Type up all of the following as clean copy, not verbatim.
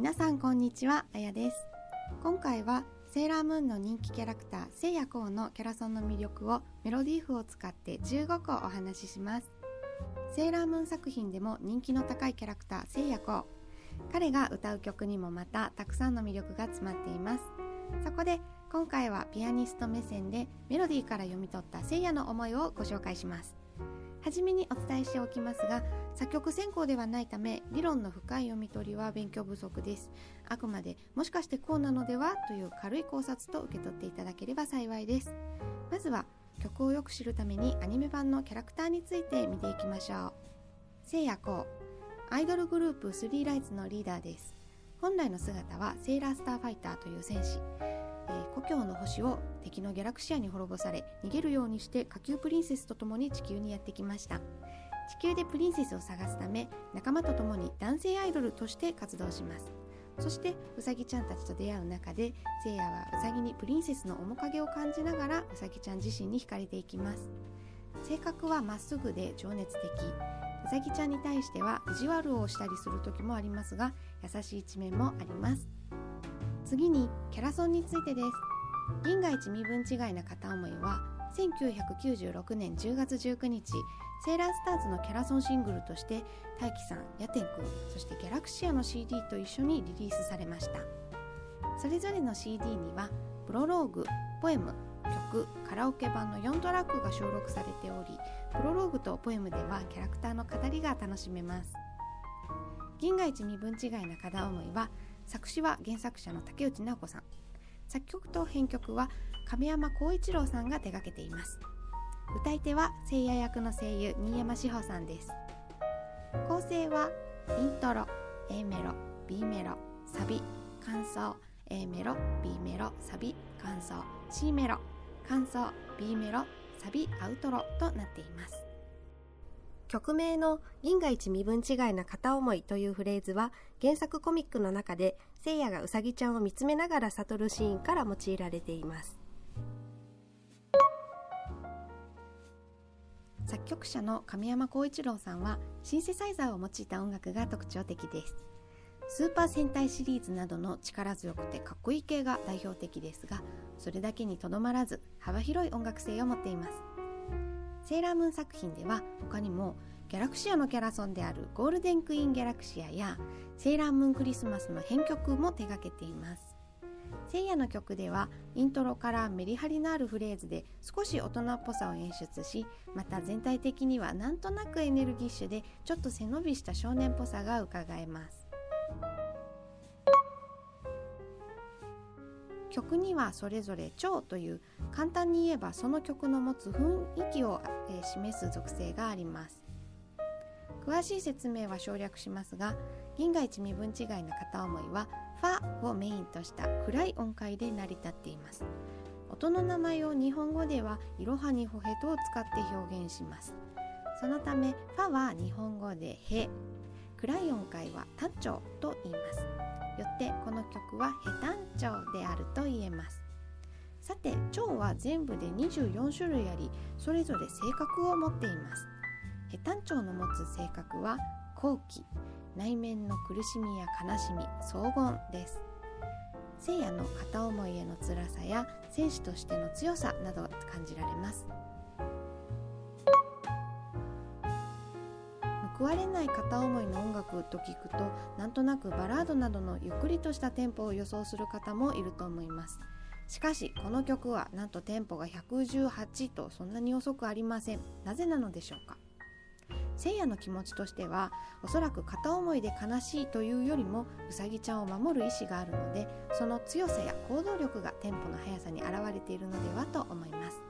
皆さんこんにちは、あやです。今回はセーラームーンの人気キャラクターせいやこうのキャラソンの魅力をメロディー譜を使って15個お話しします。セーラームーン作品でも人気の高いキャラクターせいやこう、彼が歌う曲にもまたたくさんの魅力が詰まっています。そこで今回はピアニスト目線でメロディーから読み取ったせいやの思いをご紹介します。はじめにお伝えしておきますが、作曲専攻ではないため理論の深い読み取りは勉強不足です。あくまでもしかしてこうなのではという軽い考察と受け取っていただければ幸いです。まずは曲をよく知るためにアニメ版のキャラクターについて見ていきましょう。せいやこう、アイドルグループスリーライツのリーダーです。本来の姿はセーラースターファイターという戦士、故郷の星を敵のギャラクシアに滅ぼされ逃げるようにして下級プリンセスと共に地球にやってきました。地球でプリンセスを探すため仲間と共に男性アイドルとして活動します。そしてウサギちゃんたちと出会う中でせいやはウサギにプリンセスの面影を感じながらウサギちゃん自身に惹かれていきます。性格はまっすぐで情熱的、ウサギちゃんに対しては意地悪をしたりする時もありますが優しい一面もあります。次にキャラソンについてです。銀河一身分違いな片思いは1996年10月19日セーラースターズのキャラソンシングルとして大輝さん、ヤテンくん、そしてギャラクシアの CD と一緒にリリースされました。それぞれの CD にはプロローグ、ポエム、曲、カラオケ版の4トラックが収録されており、プロローグとポエムではキャラクターの語りが楽しめます。銀河一身分違いな片思いは作詞は原作者の竹内直子さん、作曲と編曲は亀山光一郎さんが手掛けています。歌い手はせいや役の声優新山志保さんです。構成はイントロ、A メロ、B メロ、サビ、間奏、A メロ、B メロ、サビ、間奏、C メロ、間奏、B メロ、サビ、アウトロとなっています。曲名の銀河一身分違いな片思いというフレーズは原作コミックの中でせいやがうさぎちゃんを見つめながら悟るシーンから用いられています。作曲者の亀山光一郎さんはシンセサイザーを用いた音楽が特徴的です。スーパー戦隊シリーズなどの力強くてかっこいい系が代表的ですが、それだけにとどまらず幅広い音楽性を持っています。セーラームーン作品では他にもギャラクシアのキャラソンであるゴールデンクイーンギャラクシアやセーラームーンクリスマスの編曲も手掛けています。せいやの曲ではイントロからメリハリのあるフレーズで少し大人っぽさを演出し、また全体的にはなんとなくエネルギッシュでちょっと背伸びした少年っぽさが伺えます。曲にはそれぞれ調という簡単に言えばその曲の持つ雰囲気を示す属性があります。詳しい説明は省略しますが、銀河一身分違いな片思いはファをメインとした暗い音階で成り立っています。音の名前を日本語ではいろはにほへとを使って表現します。そのためファは日本語でへ、暗い音階は単調と言います。よってこの曲はへ単調であると言えます。さて、調は全部で24種類あり、それぞれ性格を持っています。へ単調の持つ性格は好奇、内面の苦しみや悲しみ、荘厳です。せいやの片思いへの辛さや戦士としての強さなど感じられます。報われない片思いの音楽と聞くとなんとなくバラードなどのゆっくりとしたテンポを予想する方もいると思います。しかしこの曲はなんとテンポが118とそんなに遅くありません。なぜなのでしょうか。せいやの気持ちとしてはおそらく片思いで悲しいというよりもうさぎちゃんを守る意志があるので、その強さや行動力がテンポの速さに現れているのではと思います。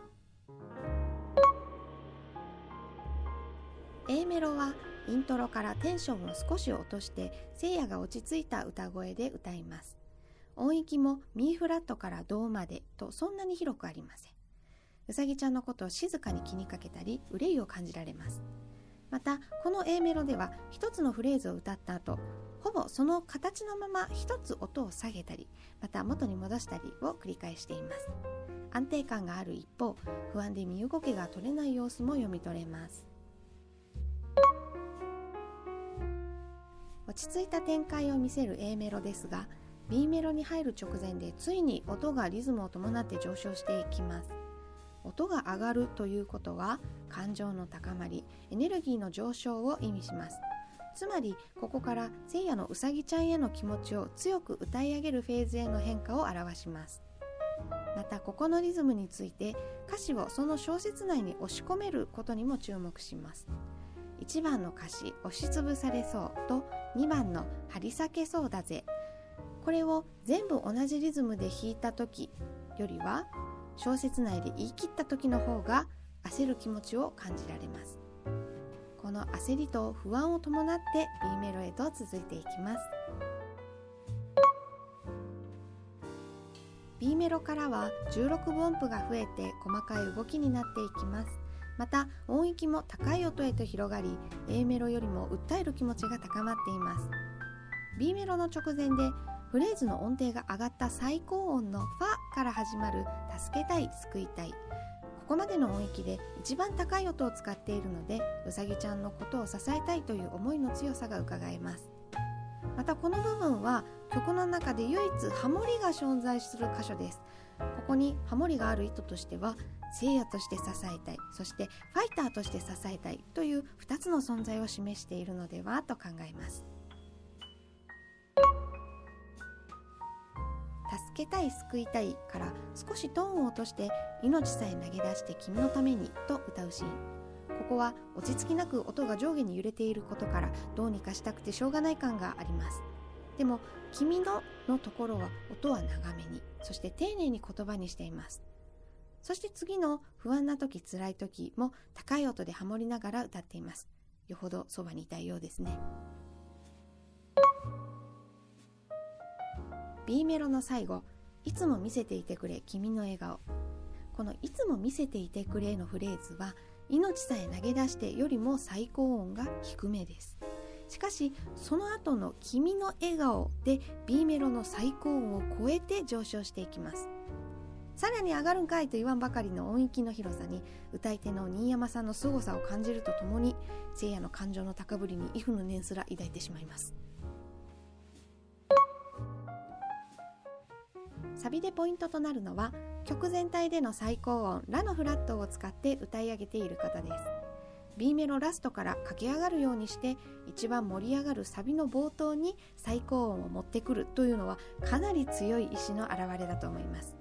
A メロはイントロからテンションを少し落としてせいやが落ち着いた歌声で歌います。音域もミーフラットからドまでとそんなに広くありません。うさぎちゃんのことを静かに気にかけたり憂いを感じられます。またこの A メロでは一つのフレーズを歌った後、ほぼその形のまま一つ音を下げたりまた元に戻したりを繰り返しています。安定感がある一方、不安で身動きが取れない様子も読み取れます。落ち着いた展開を見せる A メロですが、 B メロに入る直前でついに音がリズムを伴って上昇していきます。音が上がるということは感情の高まり、エネルギーの上昇を意味します。つまりここから聖夜のうさぎちゃんへの気持ちを強く歌い上げるフェーズへの変化を表します。またここのリズムについて歌詞をその小節内に押し込めることにも注目します。1番の歌詞押しつぶされそうと2番の張り裂けそうだぜ、これを全部同じリズムで弾いた時よりは小節内で言い切った時の方が焦る気持ちを感じられます。この焦りと不安を伴って B メロへと続いていきます。 B メロからは16分音符が増えて細かい動きになっていきます。また音域も高い音へと広がり、 A メロよりも訴える気持ちが高まっています。 B メロの直前でフレーズの音程が上がった最高音のファから始まる助けたい、救いたい、ここまでの音域で一番高い音を使っているので、うさぎちゃんのことを支えたいという思いの強さがうかがえます。またこの部分は曲の中で唯一ハモリが存在する箇所です。ここにハモリがある意図としては、聖夜として支えたい、そしてファイターとして支えたいという2つの存在を示しているのではと考えます。助けたい、救いたいから少しトーンを落として、命さえ投げ出して君のためにと歌うシーン。ここは落ち着きなく音が上下に揺れていることから、どうにかしたくてしょうがない感があります。でも君のところは音は長めに、そして丁寧に言葉にしています。そして次の不安な時、辛い時も高い音でハモりながら歌っています。よほどそばにいたいようですね。B メロの最後、いつも見せていてくれ君の笑顔。このいつも見せていてくれのフレーズは、命さえ投げ出してよりも最高音が低めです。しかしその後の君の笑顔で B メロの最高音を超えて上昇していきます。さらに上がるんかいと言わんばかりの音域の広さに、歌い手の新山さんの凄さを感じるとともに、聖夜の感情の高ぶりに畏怖の念すら抱いてしまいます。サビでポイントとなるのは、曲全体での最高音ラのフラットを使って歌い上げている方です。 B メロラストから駆け上がるようにして、一番盛り上がるサビの冒頭に最高音を持ってくるというのは、かなり強い意志の表れだと思います。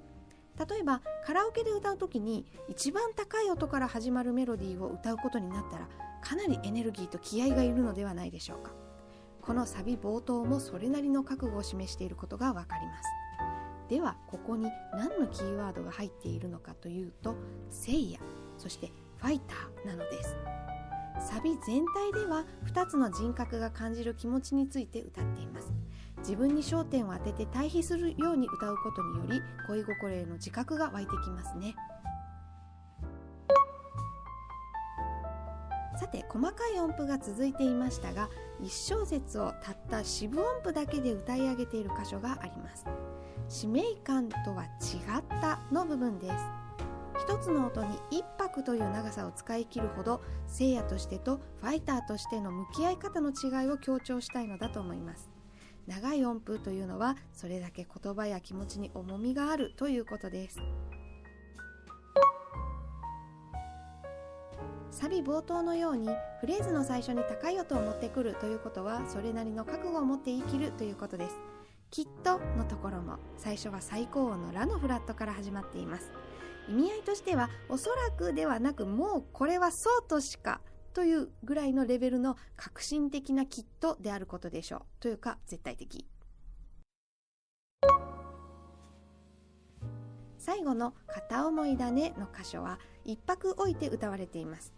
例えばカラオケで歌うときに一番高い音から始まるメロディーを歌うことになったら、かなりエネルギーと気合がいるのではないでしょうか。このサビ冒頭もそれなりの覚悟を示していることがわかります。ではここに何のキーワードが入っているのかというと、聖夜、そしてファイターなのです。サビ全体では2つの人格が感じる気持ちについて歌っています。自分に焦点を当てて対比するように歌うことにより、恋心への自覚が湧いてきますね。さて細かい音符が続いていましたが、1小節をたった四分音符だけで歌い上げている箇所があります。使命感とは違ったの部分です。一つの音に一拍という長さを使い切るほど、聖夜としてとファイターとしての向き合い方の違いを強調したいのだと思います。長い音符というのは、それだけ言葉や気持ちに重みがあるということです。サビ冒頭のようにフレーズの最初に高い音を持ってくるということは、それなりの覚悟を持って言い切るということです。きっとのところも最初は最高音のラのフラットから始まっています。意味合いとしてはおそらくではなく、もうこれはそうとしかというぐらいのレベルの革新的なきっとであることでしょう。というか絶対的。最後の片思いだねの箇所は一拍置いて歌われています。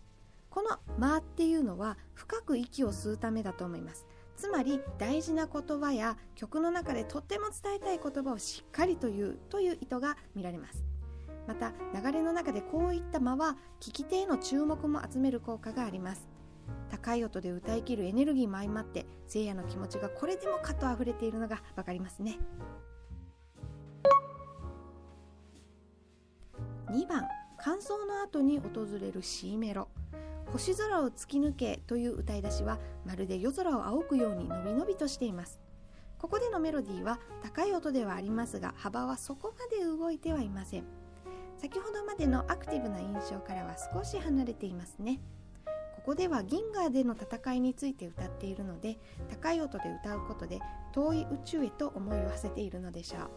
この間っていうのは深く息を吸うためだと思います。つまり大事な言葉や曲の中でとっても伝えたい言葉をしっかりと言うという意図が見られます。また流れの中でこういった間は聞き手への注目も集める効果があります。高い音で歌い切るエネルギーも相まって、聖夜の気持ちがこれでもかと溢れているのがわかりますね。2番、間奏の後に訪れる C メロ。星空を突き抜けという歌い出しはまるで夜空を仰ぐようにのびのびとしています。ここでのメロディーは高い音ではありますが、幅はそこまで動いてはいません。先ほどまでのアクティブな印象からは少し離れていますね。ここでは銀河での戦いについて歌っているので、高い音で歌うことで遠い宇宙へと思いを馳せているのでしょう。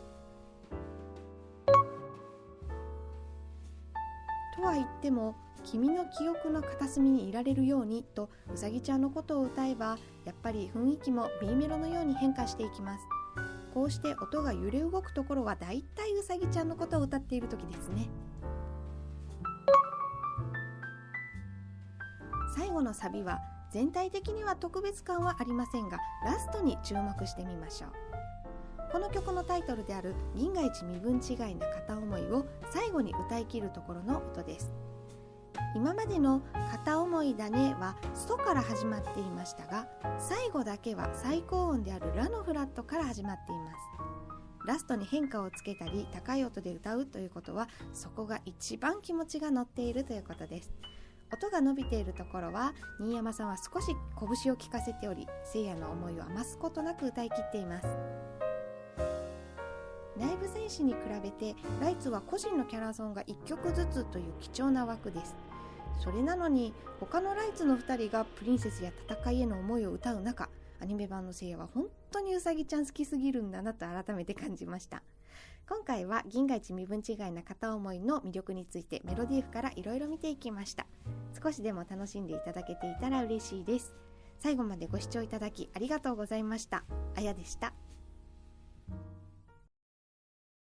とは言っても、君の記憶の片隅にいられるようにとうさぎちゃんのことを歌えば、やっぱり雰囲気も B メロのように変化していきます。こうして音が揺れ動くところはだいたいうさぎちゃんのことを歌っている時ですね。最後のサビは全体的には特別感はありませんが、ラストに注目してみましょう。この曲のタイトルである銀河一身分違いな片思いを最後に歌い切るところの音です。今までの片思いだねはソから始まっていましたが、最後だけは最高音であるラのフラットから始まっています。ラストに変化をつけたり高い音で歌うということは、そこが一番気持ちが乗っているということです。音が伸びているところは新山さんは少し拳を効かせており、せいやの思いを余すことなく歌い切っています。内部戦士に比べてライツは個人のキャラソンが1曲ずつという貴重な枠です。それなのに他のライツの2人がプリンセスや戦いへの思いを歌う中、アニメ版のせいやは本当にうさぎちゃん好きすぎるんだなと改めて感じました。今回は銀河一身分違いな片思いの魅力についてメロディー譜からいろいろ見ていきました。少しでも楽しんでいただけていたら嬉しいです。最後までご視聴いただきありがとうございました。あやでした。